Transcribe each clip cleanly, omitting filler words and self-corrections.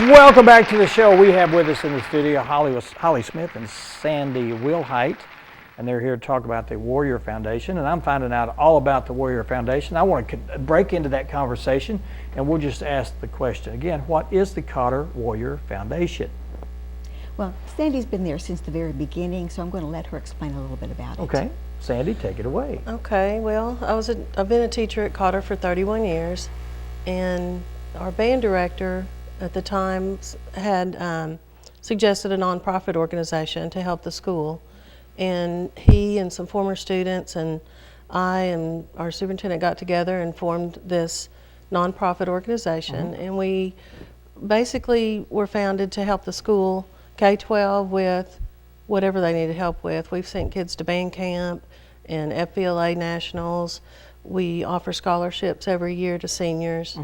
Welcome back to the show. We have with us in the studio Holly Smith and Sandy Wilhite, and they're here to talk about the Warrior Foundation. And I'm finding out all about the Warrior Foundation. I want to break into that conversation, and we'll just ask the question again: what is the Cotter Warrior Foundation? Well, Sandy's been there since the very beginning, so I'm going to let her explain a little bit about it. Okay, Sandy, take it away. Okay, well, I've been a teacher at Cotter for 31 years, and our band director at the time had suggested a nonprofit organization to help the school, and he and some former students and I and our superintendent got together and formed this nonprofit organization, and we basically were founded to help the school K-12 with whatever they needed help with. We've sent kids to band camp and FBLA nationals. We offer scholarships every year to seniors.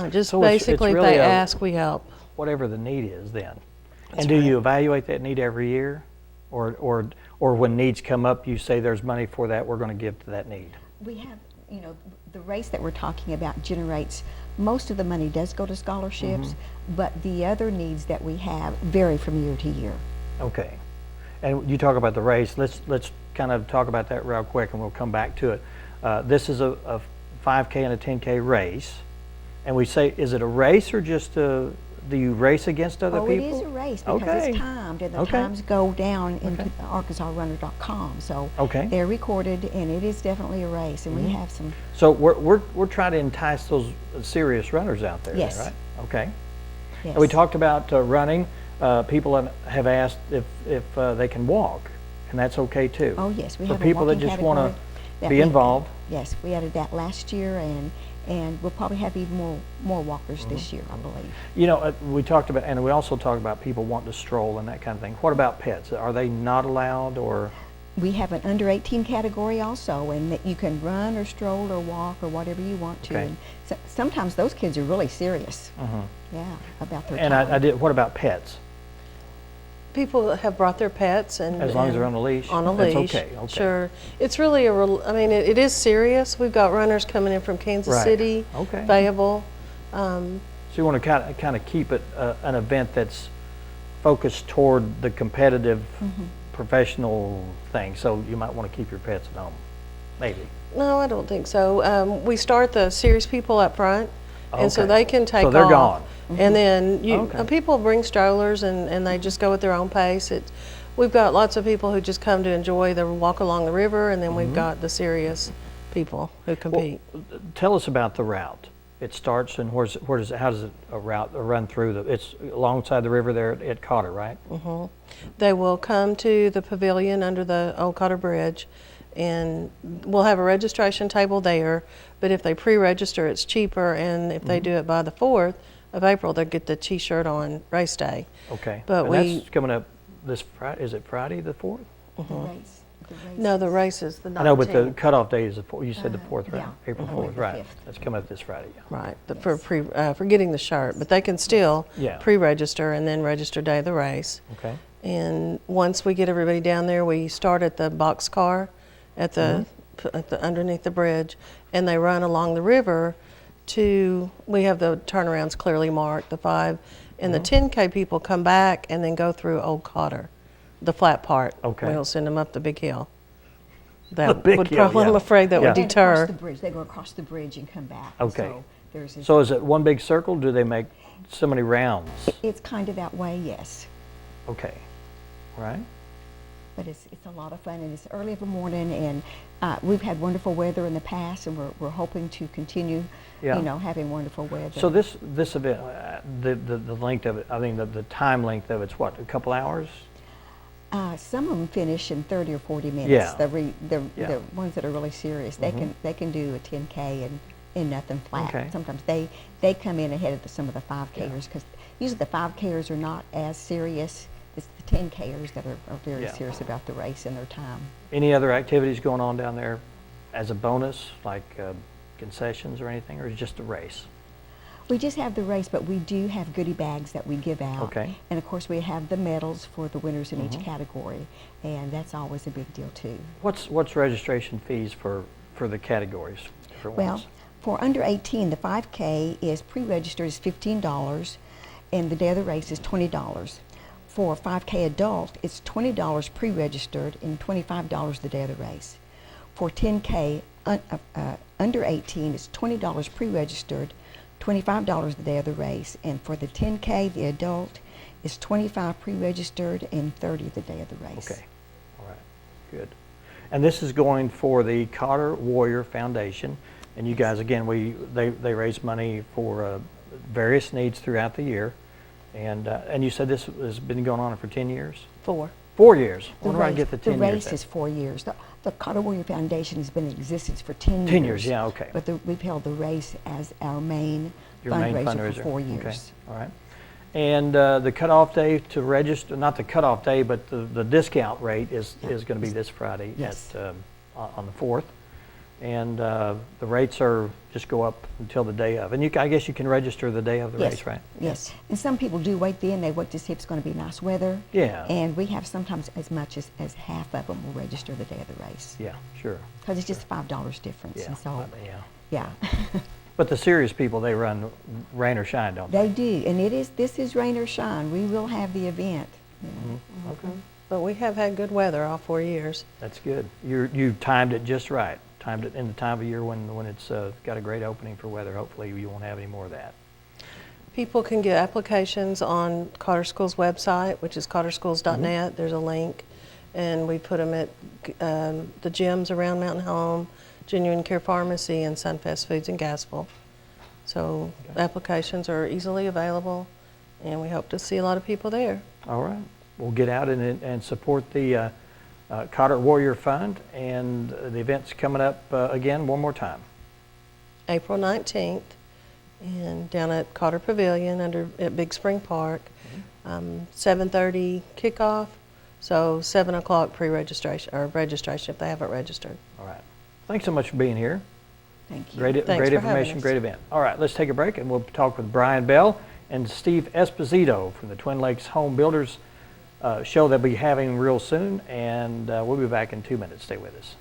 Just so basically, it's really if they ask, we help. Whatever the need is, then. That's and do you evaluate that need every year, or when needs come up, you say there's money for that, we're going to give to that need? We have, you know, the race that we're talking about generates most of the money does go to scholarships, but the other needs that we have vary from year to year. Okay, and you talk about the race. Let's kind of talk about that real quick, and we'll come back to it. This is a 5K and a 10K race. And we say, is it a race or just do you race against other people? Oh, it is a race because it's timed, and the times go down into ArkansasRunner.com. So they're recorded, and it is definitely a race, and we have some. So we're trying to entice those serious runners out there, yes. Right? Okay. Yes. And we talked about running. People have asked if they can walk, and that's okay too. Oh yes, we have for people that just want to be involved. Yes, we added that last year, and we'll probably have even more walkers this year, I believe. You know, we talked about, and we also talked about people wanting to stroll and that kind of thing. What about pets? Are they not allowed, or? We have an under 18 category also, and that you can run or stroll or walk or whatever you want to. And so, sometimes those kids are really serious. Yeah, about their And what about pets? People have brought their pets, and as long as they're on a leash. On a leash, okay. Sure. It's really I mean, it is serious. We've got runners coming in from Kansas City, Fayetteville. So you want to kind of keep it an event that's focused toward the competitive, professional thing. So you might want to keep your pets at home, maybe. No, I don't think so. We start the serious people up front, and so they can take off. So they're gone. And then people bring strollers, and they just go at their own pace. We've got lots of people who just come to enjoy the walk along the river, and then we've got the serious people who compete. Well, tell us about the route. It starts, and how does a route run through? It's alongside the river there at Cotter, right? They will come to the pavilion under the old Cotter Bridge, and we'll have a registration table there. But if they pre-register, it's cheaper, and if they do it by the 4th of April, they'll get the T-shirt on race day. Okay. But that's coming up this Friday. Is it Friday the 4th? The race. No, the race is the 19th. I know, but the cutoff date is the 4th. You said the 4th, right? Yeah. April 4th, right? That's coming up this Friday. Yeah. Right. For getting the shirt, but they can still pre-register and then register day of the race. Okay. And once we get everybody down there, we start at the box car at the underneath the bridge, and they run along the river. We have the turnarounds clearly marked, the 5, and the 10K people come back and then go through Old Cotter, the flat part. Okay. We'll send them up the big hill. That would probably, I'm afraid that would deter. Across the bridge. They go across the bridge and come back. Okay. So is it one big circle? Do they make so many rounds? It's kind of that way, yes. Okay. Right. But it's a lot of fun, and it's early in the morning, and we've had wonderful weather in the past, and we're hoping to continue, having wonderful weather. So this event, the length of it, I mean the time length of it's what, a couple hours? Some of them finish in 30 or 40 minutes. Yeah. The ones that are really serious, they can do a 10K in nothing flat. Okay. Sometimes they come in ahead of some of the 5Kers, because usually the 5Kers are not as serious. It's the 10Kers that are very serious about the race and their time. Any other activities going on down there as a bonus, like concessions or anything, or is it just a race? We just have the race, but we do have goodie bags that we give out. Okay. And of course we have the medals for the winners in each category, and that's always a big deal too. What's registration fees for the categories? Well, for under 18, the 5K is pre-registered is $15, and the day of the race is $20. For a 5K adult, it's $20 pre-registered and $25 the day of the race. For 10K under 18, it's $20 pre-registered, $25 the day of the race, and for the 10K, the adult, is $25 pre-registered and $30 the day of the race. Okay, all right, good. And this is going for the Cotter Warrior Foundation, and you guys, again, they raise money for various needs throughout the year, and you said this has been going on for 10 years? 4. 4 years. The Where do I race- get the 10 The years race at? is 4 years. The Cotter Warrior Foundation has been in existence for 10 years. 10 years, yeah, okay. But we've held the race as our main Your main fundraiser for fundraiser. 4 Okay, years. all right. And the cutoff day to register, not the cutoff day, but the discount rate is going to be this Friday Yes. on the 4th. And the rates are just go up until the day of. And I guess you can register the day of the race, right? Yes. And some people do wait then. They wait to see if it's going to be nice weather. Yeah. And we have sometimes as much as half of them will register the day of the race. Yeah, sure. Because it's just $5 difference. Yeah, And so, yeah. yeah. But the serious people, they run rain or shine, don't they? They do. And this is rain or shine. We will have the event. Okay, But we have had good weather all 4 years. that's good. You timed it just right. Timed it in the time of year when it's got a great opening for weather. Hopefully you won't have any more of that. People can get applications on Cotter School's website, which is cotterschools.net. There's a link, and we put them at the gyms around Mountain Home, Genuine Care Pharmacy, and Sunfest Foods in Gassville. So applications are easily available, and we hope to see a lot of people there. All right. We'll get out and support the Cotter Warrior Fund, and the event's coming up again one more time. April 19th, and down at Cotter Pavilion at Big Spring Park. 7:30 kickoff, so 7 o'clock pre-registration or registration if they haven't registered. All right. Thanks so much for being here. Thank you. Great Thanks for having information, us. great event. All right, let's take a break, and we'll talk with Brian Bell and Steve Esposito from the Twin Lakes Home Builders show they'll be having real soon, and we'll be back in 2 minutes. Stay with us.